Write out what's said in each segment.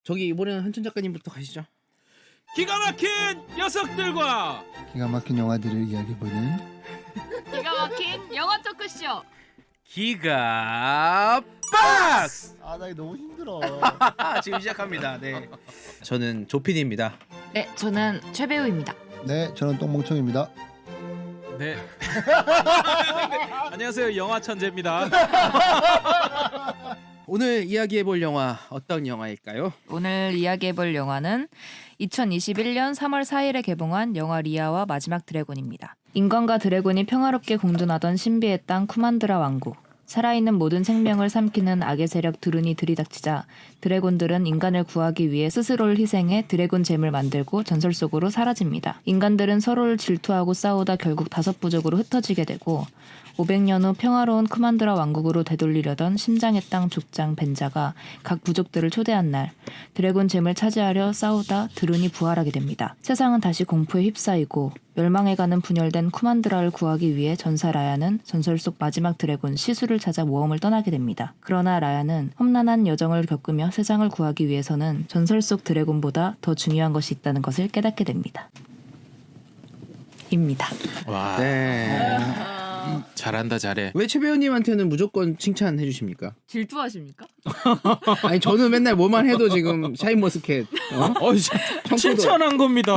저기 이번에는 한천 작가님부터 가시죠. 기가 막힌 녀석들과 기가 막힌 영화들을 이야기해보는 기가 막힌 영화 토크쇼. 기가 박스. 나 이거 너무 힘들어. 지금 시작합니다. 네. 저는 조피디입니다. 네, 저는 최배우입니다. 네, 저는 똥멍청입니다. 네. 안녕하세요, 영화 천재입니다. 오늘 이야기해볼 영화 어떤 영화일까요? 오늘 이야기해볼 영화는 2021년 3월 4일에 개봉한 영화 리아와 마지막 드래곤입니다. 인간과 드래곤이 평화롭게 공존하던 신비의 땅 쿠만드라 왕국. 살아있는 모든 생명을 삼키는 악의 세력 드룬이 들이닥치자 드래곤들은 인간을 구하기 위해 스스로를 희생해 드래곤 잼을 만들고 전설 속으로 사라집니다. 인간들은 서로를 질투하고 싸우다 결국 5부족으로 흩어지게 되고 500년 후 평화로운 쿠만드라 왕국으로 되돌리려던 심장의 땅 족장 벤자가 각 부족들을 초대한 날 드래곤 잼을 차지하려 싸우다 드룬이 부활하게 됩니다. 세상은 다시 공포에 휩싸이고 멸망해가는 분열된 쿠만드라를 구하기 위해 전사 라야는 전설 속 마지막 드래곤 시수를 찾아 모험을 떠나게 됩니다. 그러나 라야는 험난한 여정을 겪으며 세상을 구하기 위해서는 전설 속 드래곤보다 더 중요한 것이 있다는 것을 깨닫게 됩니다. 입니다. 와, 네. 잘한다, 잘해. 왜 최 배우님한테는 무조건 칭찬해 주십니까? 질투하십니까? 아니 저는 맨날 뭐만 해도 지금 샤인머스켓 칭찬한 겁니다.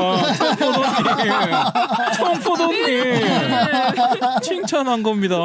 청포도님. 칭찬한 겁니다.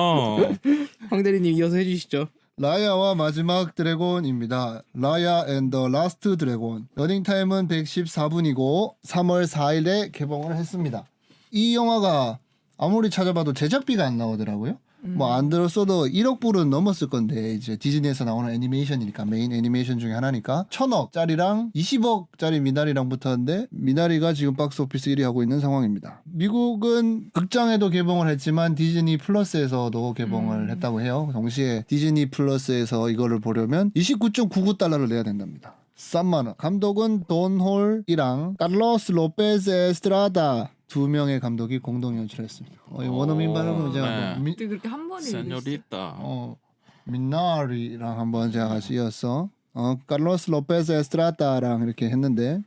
황 대리님 이어서 해주시죠. 라야와 마지막 드래곤입니다. 라야 앤 더 라스트 드래곤. 러닝타임은 114분이고 3월 4일에 개봉을 했습니다. 이 영화가 아무리 찾아봐도 제작비가 안 나오더라고요. 뭐 안 들었어도 1억 불은 넘었을 건데 이제 디즈니에서 나오는 애니메이션이니까 메인 애니메이션 중에 하나니까 1,000억짜리랑 20억짜리 미나리랑 붙었는데 미나리가 지금 박스오피스 1위 하고 있는 상황입니다. 미국은 극장에도 개봉을 했지만 디즈니 플러스에서도 개봉을 했다고 해요. 동시에 디즈니 플러스에서 이거를 보려면 29.99달러를 내야 된답니다. 3만 원. 감독은 돈 홀이랑 카를로스 로페즈 에스트라다 두 명의 감독이 공동 연출했습니다. 원어민 발음은 제가 네. 그렇게 한 번에 세뇨리타. 미나리랑 한번 제가 같이 이어서 카를로스 로페즈 에스트라다랑 이렇게 했는데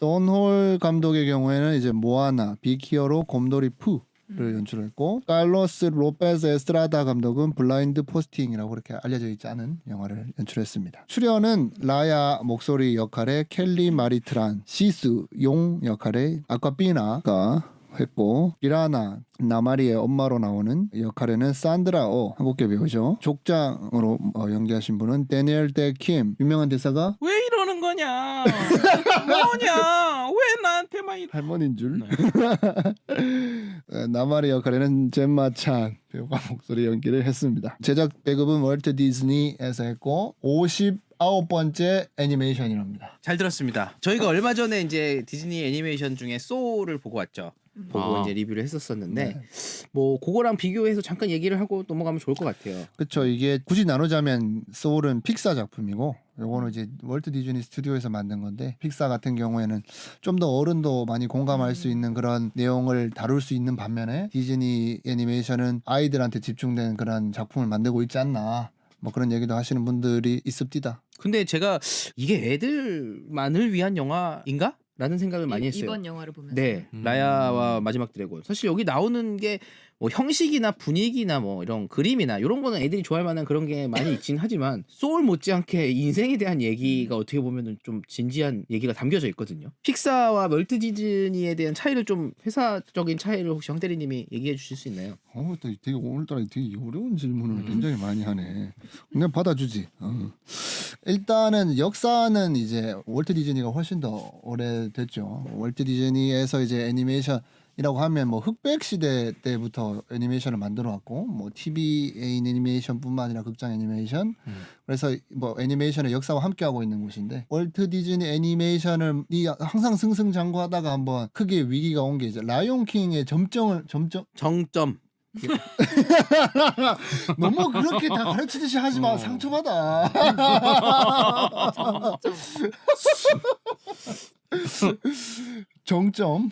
돈홀 감독의 경우에는 이제 모아나, 빅히어로, 곰돌이 푸를 연출했고 카를로스 로페즈 에스트라다 감독은 블라인드 포스팅이라고 그렇게 알려져 있지 않은 영화를 연출했습니다. 출연은 라야 목소리 역할의 켈리 마리트란, 시수 용 역할의 아쿠아피나가 했고 기라나 나마리의 엄마로 나오는 역할에는 산드라오 한국계 배우죠. 족장으로 연기하신 분은 데니엘 데 킴. 유명한 대사가 왜 이러는 거냐? 뭐냐? 왜 나한테만 할머니인 줄. 나마리 역할에는 젬마 찬 배우가 목소리 연기를 했습니다. 제작 배급은 월트 디즈니에서 했고 59번째 애니메이션이랍니다. 잘 들었습니다. 저희가 얼마 전에 이제 디즈니 애니메이션 중에 소울을 보고 왔죠. 보고 이제 리뷰를 했었었는데 네. 뭐 그거랑 비교해서 잠깐 얘기를 하고 넘어가면 좋을 것 같아요. 그렇죠. 이게 굳이 나누자면 소울은 픽사 작품이고 요거는 이제 월트 디즈니 스튜디오에서 만든 건데 픽사 같은 경우에는 좀 더 어른도 많이 공감할 수 있는 그런 내용을 다룰 수 있는 반면에 디즈니 애니메이션은 아이들한테 집중된 그런 작품을 만들고 있지 않나 뭐 그런 얘기도 하시는 분들이 있습니다. 근데 제가 이게 애들만을 위한 영화인가? 라는 생각을 많이 했어요. 이번 영화를 보면서. 네, 라야와 마지막 드래곤. 사실 여기 나오는 게 뭐 형식이나 분위기나 뭐 이런 그림이나 이런 거는 애들이 좋아할 만한 그런 게 많이 있긴 하지만 소울 못지않게 인생에 대한 얘기가 어떻게 보면은 좀 진지한 얘기가 담겨져 있거든요. 픽사와 월트 디즈니에 대한 차이를 좀 회사적인 차이를 혹시 황 대리님이 얘기해 주실 수 있나요? 또 되게 오늘따라 되게 어려운 질문을 굉장히 많이 하네. 그냥 받아주지. 일단은 역사는 이제 월트 디즈니가 훨씬 더 오래됐죠. 월트 디즈니에서 이제 애니메이션이라고 하면 뭐 흑백 시대 때부터 애니메이션을 만들어 왔고 뭐 TV 애니메이션뿐만 아니라 극장 애니메이션. 그래서 뭐 애니메이션의 역사와 함께 하고 있는 곳인데 월트 디즈니 애니메이션을 항상 승승장구하다가 한번 크게 위기가 온 게 이제 라이온 킹의 정점 너무 그렇게 다 가르치듯이 하지 마. 상처받아. 정점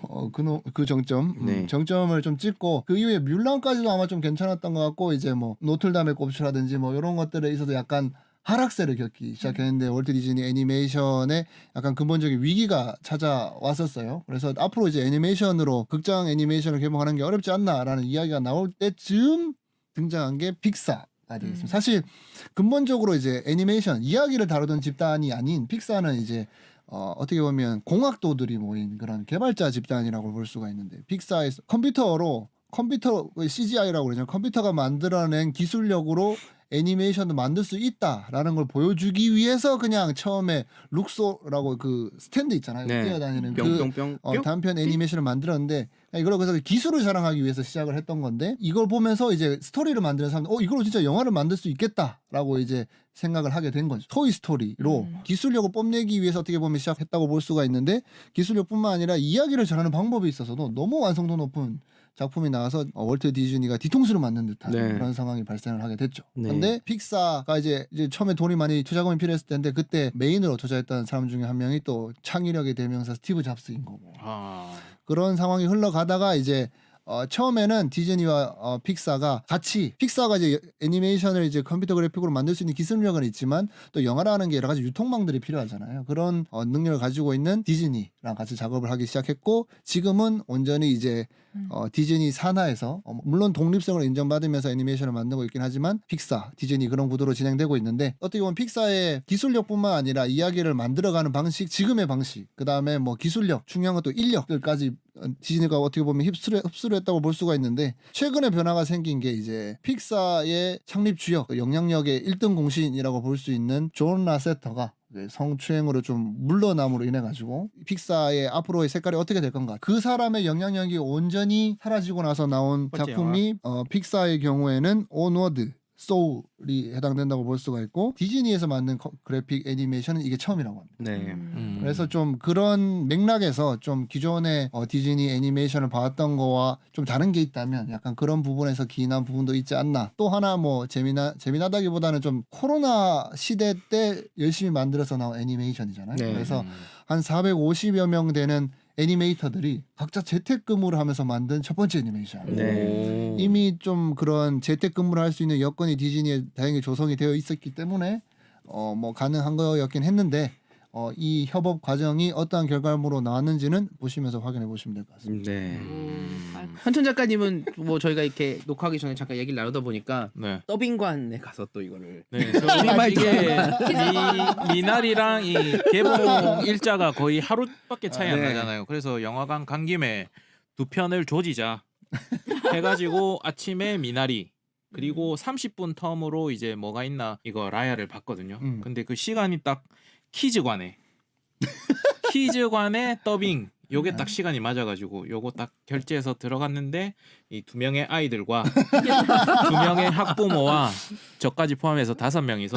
그 정점 네. 정점을 좀 찍고 그 이후에 뮬란까지도 아마 좀 괜찮았던 것 같고 이제 뭐 노틀담의 꼽추라든지 뭐 이런 것들에 있어서 약간 하락세를 겪기 시작했는데 월트 디즈니 애니메이션에 약간 근본적인 위기가 찾아왔었어요. 그래서 앞으로 이제 애니메이션으로 극장 애니메이션을 개봉하는 게 어렵지 않나라는 이야기가 나올 때쯤 등장한 게 픽사가 되겠습니다. 사실 근본적으로 이제 애니메이션 이야기를 다루던 집단이 아닌 픽사는 이제 어떻게 보면 공학도들이 모인 그런 개발자 집단이라고 볼 수가 있는데 픽사에서 컴퓨터 CGI라고 그러죠. 컴퓨터가 만들어낸 기술력으로 애니메이션도 만들 수 있다라는 걸 보여주기 위해서 그냥 처음에 룩소라고 그 스탠드 있잖아요. 네. 뛰어다니는 그 뿅뿅뿅 단편 애니메이션을 만들었는데 이걸 그래서 기술을 자랑하기 위해서 시작을 했던 건데 이걸 보면서 이제 스토리를 만드는 사람들 이걸로 진짜 영화를 만들 수 있겠다라고 이제 생각을 하게 된 거죠. 토이 스토리로 기술력을 뽐내기 위해서 어떻게 보면 시작했다고 볼 수가 있는데 기술력뿐만 아니라 이야기를 전하는 방법에 있어서도 너무 완성도 높은 작품이 나와서 월트 디즈니가 뒤통수를 맞는 듯한 네. 그런 상황이 발생을 하게 됐죠. 네. 근데 픽사가 이제 처음에 돈이 많이 투자금이 필요했을 텐데 그때 메인으로 투자했던 사람 중에 한 명이 또 창의력의 대명사 스티브 잡스인 거고 그런 상황이 흘러가다가 이제 처음에는 디즈니와 픽사가 같이 픽사가 이제 애니메이션을 이제 컴퓨터 그래픽으로 만들 수 있는 기술력은 있지만 또 영화라는 게 여러 가지 유통망들이 필요하잖아요. 그런 능력을 가지고 있는 디즈니랑 같이 작업을 하기 시작했고 지금은 온전히 이제 디즈니 산하에서 물론 독립성을 인정받으면서 애니메이션을 만들고 있긴 하지만 픽사, 디즈니 그런 구도로 진행되고 있는데 어떻게 보면 픽사의 기술력뿐만 아니라 이야기를 만들어가는 방식, 지금의 방식, 그 다음에 뭐 기술력, 중요한 것도 인력들까지 디즈니가 어떻게 보면 흡수를 했다고 볼 수가 있는데 최근에 변화가 생긴 게 이제 픽사의 창립 주역, 영향력의 1등 공신이라고 볼 수 있는 존 라세터가 성추행으로 좀 물러남으로 인해 가지고 픽사의 앞으로의 색깔이 어떻게 될 건가 그 사람의 영향력이 온전히 사라지고 나서 나온 번째 작품이 픽사의 경우에는 온워드 소울이 해당된다고 볼 수가 있고 디즈니에서 만든 그래픽 애니메이션은 이게 처음이라고 합니다. 네. 그래서 좀 그런 맥락에서 좀 기존의 디즈니 애니메이션을 봐왔던 거와 좀 다른 게 있다면 약간 그런 부분에서 기인한 부분도 있지 않나. 또 하나 뭐 재미나다기보다는 좀 코로나 시대 때 열심히 만들어서 나온 애니메이션이잖아요. 네. 그래서 한 450여 명 되는 애니메이터들이 각자 재택근무를 하면서 만든 첫 번째 애니메이션. 네. 이미 좀 그런 재택근무를 할 수 있는 여건이 디즈니에 다행히 조성이 되어 있었기 때문에 뭐 가능한 거였긴 했는데 이 협업 과정이 어떠한 결과물로 나왔는지는 보시면서 확인해 보시면 될 것 같습니다. 네. 현천 작가님은 뭐 저희가 이렇게 녹화하기 전에 잠깐 얘기를 나누다 보니까 네. 더빙관에 가서 또 이거를 네, 저 이게 미나리랑 이 개봉 일자가 거의 하루밖에 차이 안 네. 나잖아요. 그래서 영화관 간 김에 두 편을 조지자 해가지고 아침에 미나리 그리고 30분 텀으로 이제 뭐가 있나 이거 라야를 봤거든요. 근데 그 시간이 딱 키즈관에 더빙 요게 딱 시간이 맞아가지고 요거 딱 결제해서 들어갔는데 이 두 명의 아이들과 두 명의 학부모와 저까지 포함해서 5명이서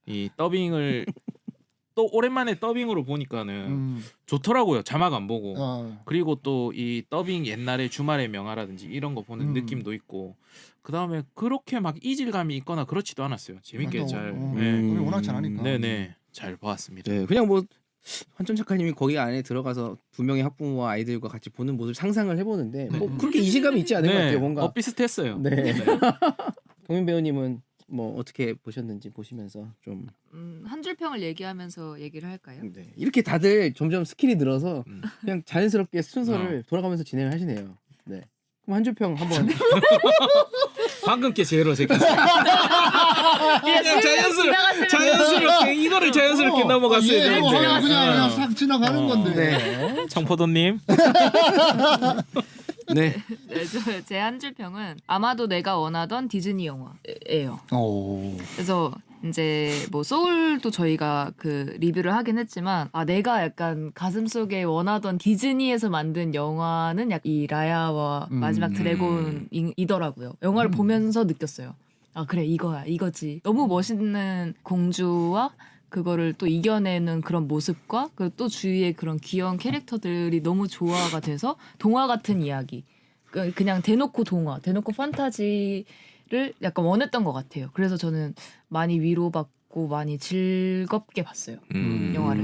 이 더빙을 또 오랜만에 더빙으로 보니까는 좋더라고요. 자막 안 보고 그리고 또 이 더빙 옛날에 주말의 명화라든지 이런 거 보는 느낌도 있고 그 다음에 그렇게 막 이질감이 있거나 그렇지도 않았어요. 재밌게 잘 우리 워낙 잘하니까. 네네 잘 보았습니다. 네, 그냥 뭐 현천 작가님이 거기 안에 들어가서 두 명의 학부모와 아이들과 같이 보는 모습 상상을 해보는데 뭐 그렇게 이질감이 있지 않은 것 같아요. 뭔가. 비슷했어요. 네. 동민 배우님은 뭐 어떻게 보셨는지 보시면서 좀 한 줄 평을 얘기하면서 얘기를 할까요? 네. 이렇게 다들 점점 스킬이 늘어서 그냥 자연스럽게 순서를 돌아가면서 진행을 하시네요. 네. 그럼 한 줄 평 한번. 방금 게 제일 어색했어요. 그냥 자연스럽게 이거를 자연스럽게 넘어갔어야 하고 되는데. 그냥 싹 지나가는 건데. 네. 청포도님. 네. 제 한 줄 평은 아마도 내가 원하던 디즈니 영화예요. 그래서 이제 뭐 소울도 저희가 그 리뷰를 하긴 했지만 내가 약간 가슴속에 원하던 디즈니에서 만든 영화는 약 이 라야와 마지막 드래곤이더라고요. 영화를 보면서 느꼈어요. 그래 이거야 이거지. 너무 멋있는 공주와 그거를 또 이겨내는 그런 모습과 그리고 또 주위에 그런 귀여운 캐릭터들이 너무 조화가 돼서 동화 같은 이야기. 그냥 대놓고 판타지를 약간 원했던 것 같아요. 그래서 저는 많이 위로받고 많이 즐겁게 봤어요. 영화를.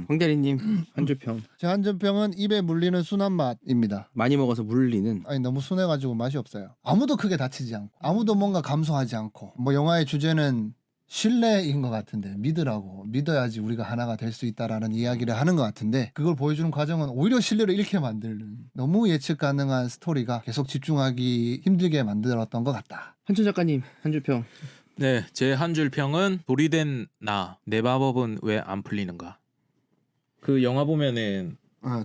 황대리님 한 줄 평. 제 한 줄 평은 입에 물리는 순한 맛입니다. 많이 먹어서 물리는. 아니 너무 순해가지고 맛이 없어요. 아무도 크게 다치지 않고 아무도 뭔가 감소하지 않고 뭐 영화의 주제는 신뢰인 것 같은데 믿으라고 믿어야지 우리가 하나가 될 수 있다라는 이야기를 하는 것 같은데 그걸 보여주는 과정은 오히려 신뢰를 잃게 만드는 너무 예측 가능한 스토리가 계속 집중하기 힘들게 만들었던 것 같다. 한춘 작가님 한 줄 평. 네, 제 한 줄 평은 돌이 된 나, 내 마법은 왜 안 풀리는가. 그 영화 보면은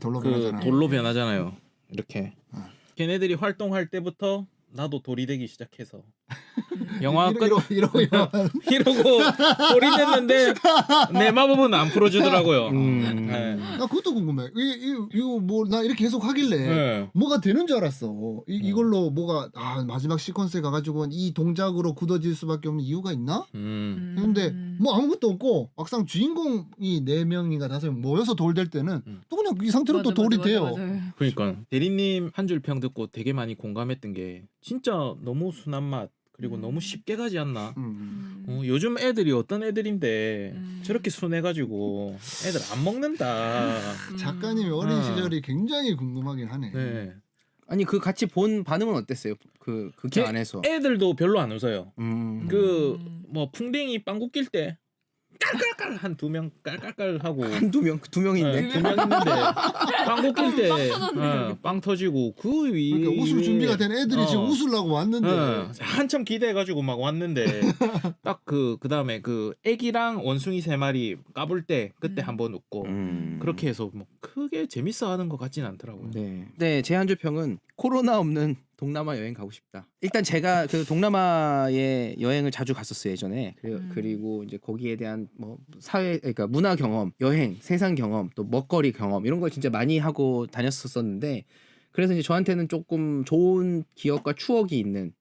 돌로 그 변하잖아. 돌로 변하잖아요. 이렇게 어. 걔네들이 활동할 때부터 나도 돌이 되기 시작해서 영화 끝 이러고 이러고 돌이 됐는데 내 마법은 안 풀어주더라고요. 네. 나 그것도 궁금해. 이거 뭐 나 이렇게 계속 하길래 네. 뭐가 되는 줄 알았어. 이걸로 뭐가 마지막 시퀀스에 가가지고 이 동작으로 굳어질 수밖에 없는 이유가 있나? 근데 뭐 아무것도 없고 막상 주인공이 4명인가 5명 모여서 돌 될 때는 또 그냥 이 상태로 또 돌이 돼요. 그러니까 대리님 한 줄 평 듣고 되게 많이 공감했던 게 진짜 너무 순한 맛 그리고 너무 쉽게 가지 않나. 요즘 애들이 어떤 애들인데 저렇게 순해가지고 애들 안 먹는다. 작가님의 어린 시절이 굉장히 궁금하긴 하네. 네. 아니 그 같이 본 반응은 어땠어요? 그 걔 안에서. 애들도 별로 안 웃어요. 그 음. 뭐 풍뎅이 빵구 낄 때 깔깔깔 한 2명 깔깔깔 하고 한두 명, 두 명인데. 2명 있는데 빵구 낄 때 빵 터지고 그 위. 그러니까 웃을 준비가 된 애들이 지금 웃으려고 왔는데 한참 기대해가지고 막 왔는데 딱 그 다음에 그 애기랑 원숭이 3마리 까불 때 그때 한번 웃고 그렇게 해서 뭐 크게 재밌어하는 것 같진 않더라고요. 네. 네, 제 한 줄 평은 코로나 없는 동남아 여행 가고 싶다. 일단 제가 그 동남아에 여행을 자주 갔었어요 예전에. 그리고 이제 거기에 대한 뭐 사회, 그러니까 문화 경험, 여행, 세상 경험, 또 먹거리 경험 이런 걸 진짜 많이 하고 다녔었는데. 그래서 이제 저한테는 조금 좋은 기억과 추억이 있는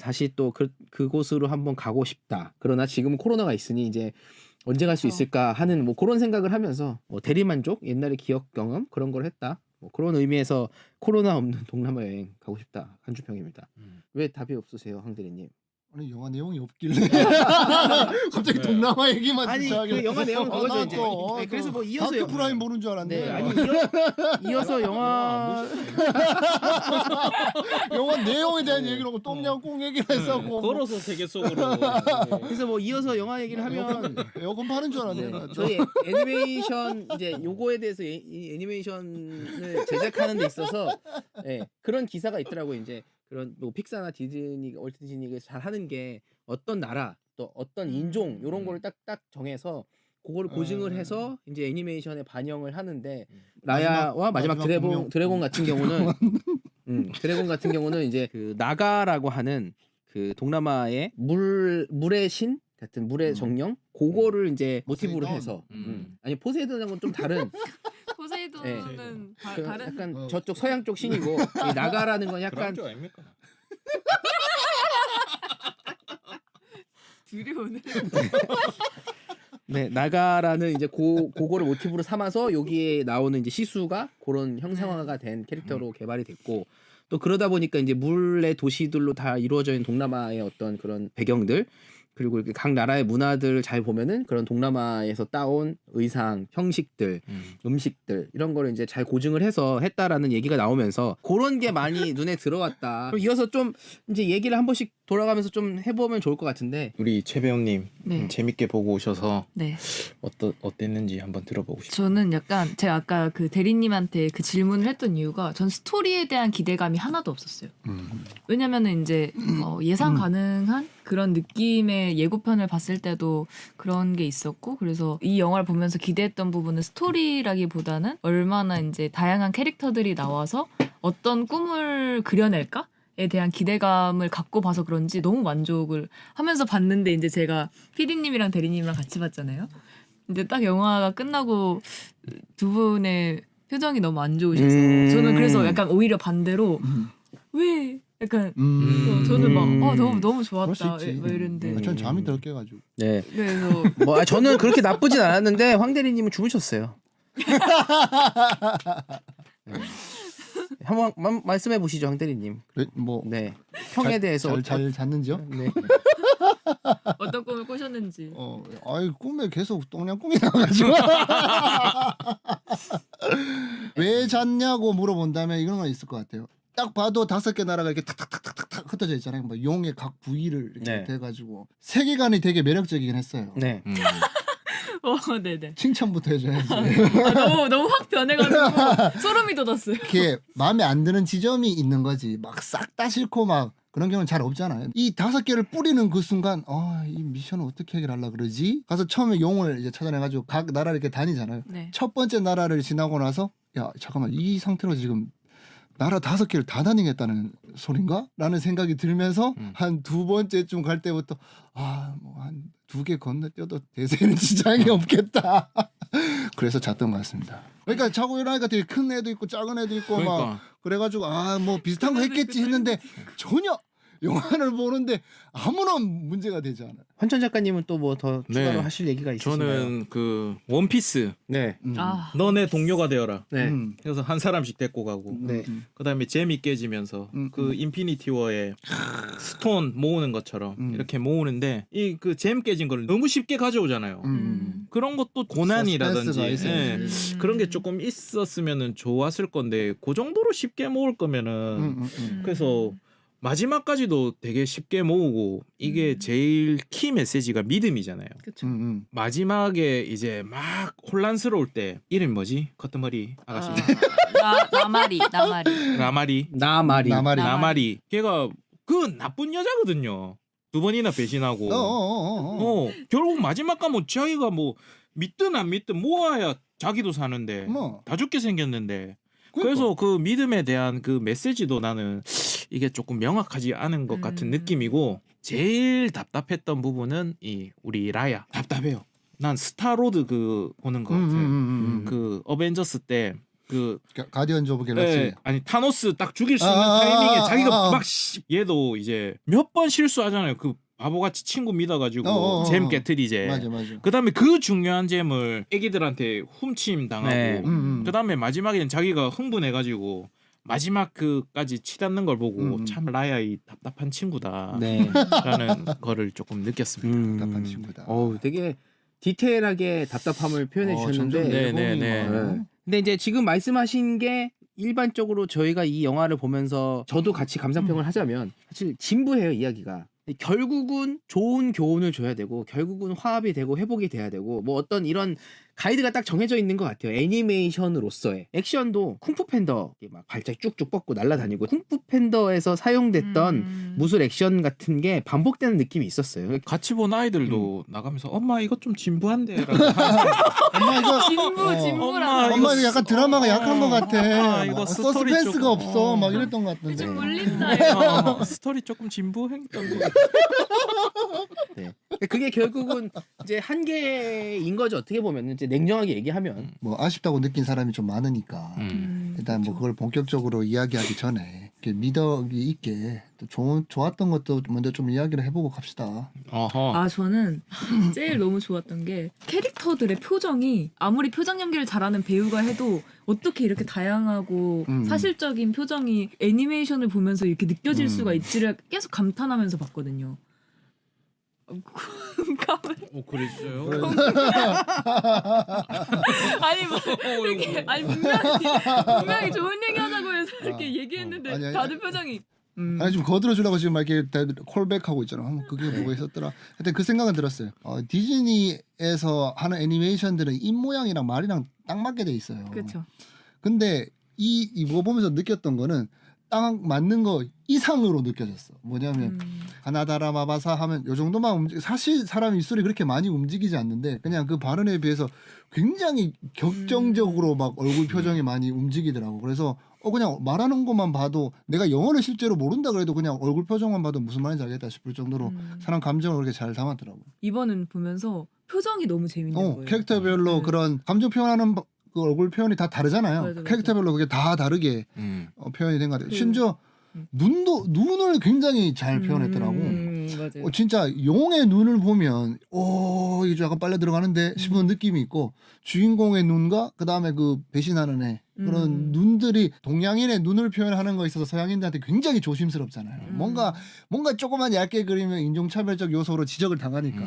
다시 또 그곳으로 한번 가고 싶다. 그러나 지금은 코로나가 있으니 이제 언제 갈 수 있을까 하는 뭐 그런 생각을 하면서 뭐 대리만족, 옛날의 기억 경험 그런 걸 했다. 뭐 그런 의미에서 코로나 없는 동남아 여행 가고 싶다. 한 줄 평입니다. 왜 답이 없으세요, 황대리님? 아니 영화 내용이 없길래 갑자기 동남아 얘기만 아니 진짜 그 영화 내용은 그거죠 이제. 또, 네, 그래서 뭐 이어서 다크 프라임 보는 줄 알았네. 네, 아니 이어서 영화 영화 내용에 대한 얘기를 하고 똠양꿍 얘기를 했었고 걸어서 세계 속으로. 그래서 뭐 이어서 영화 얘기를 하면 에어컨 파는 줄 알았네. 네, 저희 애니메이션 이제 요거에 대해서 이 애니메이션을 제작하는 데 있어서 그런 기사가 있더라고요. 이제 그런 뭐 픽사나 디즈니, 월트 디즈니가 잘 하는 게 어떤 나라 또 어떤 인종 이런 거를 딱딱 정해서 그거를 고증을 해서 이제 애니메이션에 반영을 하는데 라야와 마지막 드래곤 같은 경우는 드래곤 같은 경우는 이제 그 나가라고 하는 그 동남아의 물의 신 같은 물의 정령 그거를 이제 모티브로 해서 아니 포세이돈하고는 좀 다른 포세이돈은 그 다른 약간 저쪽 서양 쪽 신이고 이 나가라는 건 약간 그런 줄 아닙니까? 두려우네. 네 나가라는 이제 그거를 모티브로 삼아서 여기에 나오는 이제 시수가 그런 형상화가 된 캐릭터로 개발이 됐고 또 그러다 보니까 이제 물의 도시들로 다 이루어져 있는 동남아의 어떤 그런 배경들 그리고 이렇게 각 나라의 문화들 잘 보면은 그런 동남아에서 따온 의상, 형식들, 음식들 이런 거를 이제 잘 고증을 해서 했다라는 얘기가 나오면서 그런 게 많이 눈에 들어왔다. 그럼 이어서 좀 이제 얘기를 한 번씩 돌아가면서 좀 해보면 좋을 것 같은데 우리 최 배우님 네. 재밌게 보고 오셔서 네. 어땠는지 한번 들어보고 싶어요. 저는 약간 제가 아까 그 대리님한테 그 질문을 했던 이유가 전 스토리에 대한 기대감이 하나도 없었어요. 왜냐면은 이제 예상 가능한 그런 느낌의 예고편을 봤을 때도 그런 게 있었고 그래서 이 영화를 보면서 기대했던 부분은 스토리라기보다는 얼마나 이제 다양한 캐릭터들이 나와서 어떤 꿈을 그려낼까? 에 대한 기대감을 갖고 봐서 그런지 너무 만족을 하면서 봤는데 이제 제가 PD님이랑 대리님이랑 같이 봤잖아요. 근데 딱 영화가 끝나고 두 분의 표정이 너무 안 좋으셔서 저는 그래서 약간 오히려 반대로 왜 약간 저는 막 너무 좋았다 뭐 이랬는데 전 잠이 덜 깨가지고. 네. 그래서 뭐 저는 그렇게 나쁘진 않았는데 황 대리님은 주무셨어요. 네. 한번 말씀해 보시죠, 황 대리님. 뭐 네. 평에 대해서 잘 잤는지요? 네. 어떤 꿈을 꾸셨는지. 아이 꿈에 계속 똥냥꿍이 나가지고 왜 잤냐고 물어본다면 이런 건 있을 것 같아요. 딱 봐도 5개 나라가 이렇게 탁탁탁탁탁 흩어져 있잖아요. 뭐 용의 각 부위를 이렇게 네. 돼가지고 세계관이 되게 매력적이긴 했어요. 네. 네네. 칭찬부터 해줘야지. 너무 확 변해가지고 소름이 돋았어요. 이렇게 마음에 안 드는 지점이 있는 거지. 막 싹 다 싫고 막 그런 경우는 잘 없잖아요. 이 5개를 뿌리는 그 순간 이 미션을 어떻게 해결하려 그러지? 가서 처음에 용을 이제 찾아내가지고 각 나라를 이렇게 다니잖아요. 네. 첫 번째 나라를 지나고 나서 야 잠깐만 이 상태로 지금 나라 5개를 다 다니겠다는 소린가? 라는 생각이 들면서 한 2번째쯤 갈 때부터 뭐 한 2개 건너뛰어도 대세는 지장이 없겠다. 그래서 잤던 것 같습니다. 그러니까 자고 일어나니까 되게 큰 애도 있고 작은 애도 있고 막 그러니까. 그래가지고 뭐 비슷한 거 했겠지 했는데 전혀 영화를 보는데 아무런 문제가 되지 않아요. 환천 작가님은 또 뭐 더 추가로 네. 하실 얘기가 있으신가요? 저는 그 원피스 네. 너네 동료가 되어라. 네. 그래서 한 사람씩 데리고 가고 네. 그다음에 잼이 깨지면서 그 인피니티 워에 스톤 모으는 것처럼 이렇게 모으는데 이 그 잼 깨진 걸 너무 쉽게 가져오잖아요. 그런 것도 고난이라든지 서스펜스가 있어야지. 그런 게 조금 있었으면은 좋았을 건데 그 정도로 쉽게 모을 거면은 그래서 마지막까지도 되게 쉽게 모으고 이게 제일 키 메시지가 믿음이잖아요. 그렇죠. 마지막에 이제 막 혼란스러울 때 이름이 뭐지? 커트머리 아가씨 나마리. 라마리 나마리. 나마리 걔가 그 나쁜 여자거든요. 2번이나 배신하고 결국 마지막 가면 자기가 뭐 믿든 안 믿든 모아야 자기도 사는데 다 죽게 생겼는데 그래서 그 믿음에 대한 그 메시지도 나는 이게 조금 명확하지 않은 것 같은 느낌이고 제일 답답했던 부분은 이 우리 라야 답답해요. 난 스타로드 그 보는 것 같아요. 그 어벤져스 때 그 가디언즈 오브 갤럭시. 아니 타노스 딱 죽일 수 있는 타이밍에 자기가 막 얘도 이제 몇 번 실수하잖아요. 그 바보같이 친구 믿어가지고 잼 깨트리제. 맞아. 그다음에 그 중요한 잼을 애기들한테 훔침 당하고 네. 그다음에 마지막에는 자기가 흥분해가지고 마지막 그까지 치닫는 걸 보고 참 라야 이 답답한 친구다라는 네. 거를 조금 느꼈습니다. 답답한 친구다. 되게 디테일하게 답답함을 표현해 주셨는데 네. 근데 이제 지금 말씀하신 게 일반적으로 저희가 이 영화를 보면서 저도 같이 감상평을 하자면 사실 진부해요 이야기가. 결국은 좋은 교훈을 줘야 되고 결국은 화합이 되고 회복이 돼야 되고 뭐 어떤 이런 가이드가 딱 정해져 있는 것 같아요. 애니메이션으로서의 액션도 쿵푸 팬더 막 발짝 쭉쭉 뻗고 날아다니고 쿵푸 팬더에서 사용됐던 무술 액션 같은 게 반복되는 느낌이 있었어요. 같이 본 아이들도 나가면서 엄마 이거 좀 진부한데라고 엄마 이거 진부라. 엄마 이거 약간 드라마가 약한 것 같아. 이거 스토리 서스펜스가 조금, 없어. 막 이랬던 것 같은데. 좀 물린다. 스토리 조금 진부했던 거. 네. 그게 결국은 이제 한계인 거죠. 어떻게 보면 이제 냉정하게 얘기하면 뭐 아쉽다고 느낀 사람이 좀 많으니까 일단 뭐 그걸 본격적으로 이야기하기 전에 이렇게 미덕이 있게 또 좋았던 것도 먼저 좀 이야기를 해보고 갑시다. 어허. 저는 제일 너무 좋았던 게 캐릭터들의 표정이 아무리 표정 연기를 잘하는 배우가 해도 어떻게 이렇게 다양하고 사실적인 표정이 애니메이션을 보면서 이렇게 느껴질 수가 있지를 계속 감탄하면서 봤거든요. 그랬어요. 아니 뭐 이렇게 아니 분명히 좋은 얘기하자고 해서 이렇게 얘기했는데 아니. 다들 표정이 아니 좀 거들어주려고 지금 막 이렇게 콜백하고 있잖아. 그게 뭐가 있었더라. 하여튼 그 생각은 들었어요. 디즈니에서 하는 애니메이션들은 입 모양이랑 말이랑 딱 맞게 돼 있어요. 그렇죠. 근데 이거 보면서 느꼈던 거는 딱 맞는 거 이상으로 느껴졌어. 뭐냐면 하나다라 마바사 하면 요 정도만 사실 사람 입술이 그렇게 많이 움직이지 않는데 그냥 그 발언에 비해서 굉장히 격정적으로 막 얼굴 표정이 많이 움직이더라고. 그래서 그냥 말하는 것만 봐도 내가 영어를 실제로 모른다 그래도 그냥 얼굴 표정만 봐도 무슨 말인지 알겠다 싶을 정도로 사람 감정을 그렇게 잘 담았더라고. 이번은 보면서 표정이 너무 재밌는 거예요. 캐릭터별로 그런 감정 표현하는 그 얼굴 표현이 다 다르잖아요. 맞아. 캐릭터별로 그게 다 다르게 표현이 된 것 같아요. 심지어 눈을 굉장히 잘 표현했더라고. 맞아요. 진짜 용의 눈을 보면 이게 좀 약간 빨려 들어가는데 싶은 느낌이 있고 주인공의 눈과 그 다음에 그 배신하는 애 그런 눈들이 동양인의 눈을 표현하는 거에 있어서 서양인들한테 굉장히 조심스럽잖아요. 뭔가 조금만 얇게 그리면 인종차별적 요소로 지적을 당하니까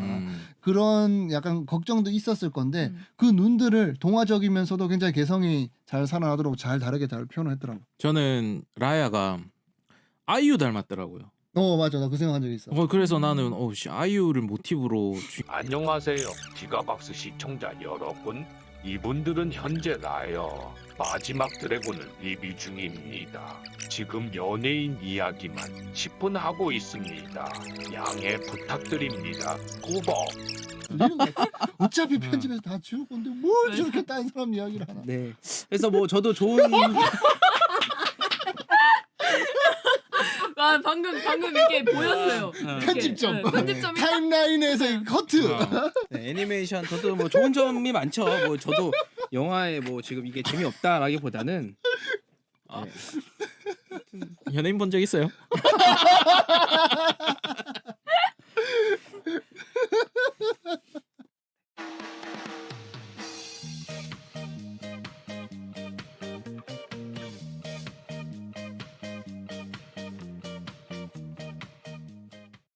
그런 약간 걱정도 있었을 건데 그 눈들을 동화적이면서도 굉장히 개성이 잘 살아나도록 잘 다르게 잘 표현을 했더라고. 저는 라야가 아이유 닮았더라고요. 맞아, 나 그 생각한 적이 있어. 그래서 나는 아이유를 모티브로 안녕하세요. 기가박스 시청자 여러분. 이분들은 현재 라이어 마지막 드래곤을 리뷰 중입니다. 지금 연예인 이야기만 10분 하고 있습니다. 양해 부탁드립니다. 꾸벅. 어차피 편집에서 다 지울 건데 뭘 저렇게 다른 사람 이야기를 하나. 네. 그래서 뭐 저도 좋은 아 방금 이렇게 보였어요. 이렇게. 편집점. 네, 편집점이 딱 타임라인에서의 커트. 네, 애니메이션 저도 뭐 좋은 점이 많죠. 뭐 저도 영화에 뭐 지금 이게 재미없다라기보다는 연예인 본 적 있어요?